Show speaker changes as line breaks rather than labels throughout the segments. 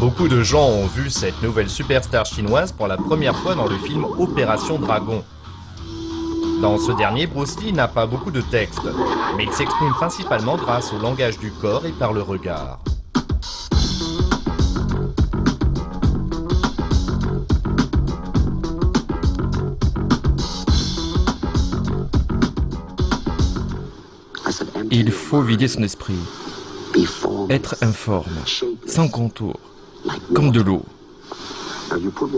Beaucoup de gens ont vu cette nouvelle superstar chinoise pour la première fois dans le film Opération Dragon. Dans ce dernier, Bruce Lee n'a pas beaucoup de texte, mais il s'exprime principalement grâce au langage du corps et par le regard.
Il faut vider son esprit, être informe, sans contour, comme de l'eau.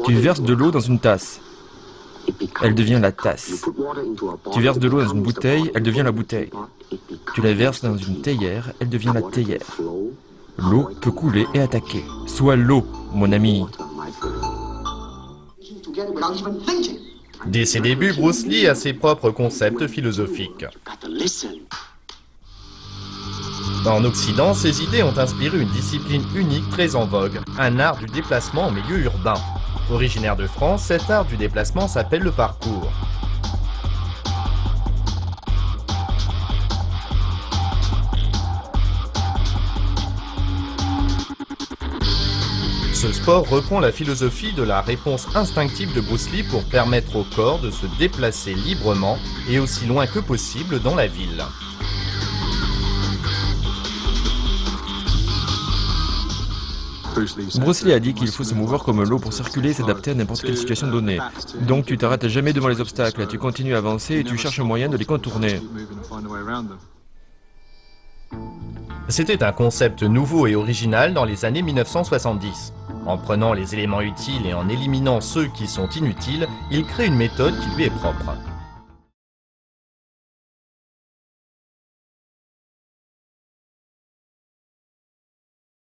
Tu verses de l'eau dans une tasse, elle devient la tasse. Tu verses de l'eau dans une bouteille, elle devient la bouteille. Tu la verses dans une théière, elle devient la théière. L'eau peut couler et attaquer. Sois l'eau, mon ami.
Dès ses débuts, Bruce Lee a ses propres concepts philosophiques. En Occident, ces idées ont inspiré une discipline unique très en vogue, un art du déplacement en milieu urbain. Originaire de France, cet art du déplacement s'appelle le parkour. Ce sport reprend la philosophie de la réponse instinctive de Bruce Lee pour permettre au corps de se déplacer librement et aussi loin que possible dans la ville.
Bruce Lee a dit qu'il faut se mouvoir comme l'eau pour circuler et s'adapter à n'importe quelle situation donnée. Donc tu t'arrêtes jamais devant les obstacles, tu continues à avancer et tu cherches un moyen de les contourner.
C'était un concept nouveau et original dans les années 1970. En prenant les éléments utiles et en éliminant ceux qui sont inutiles, il crée une méthode qui lui est propre.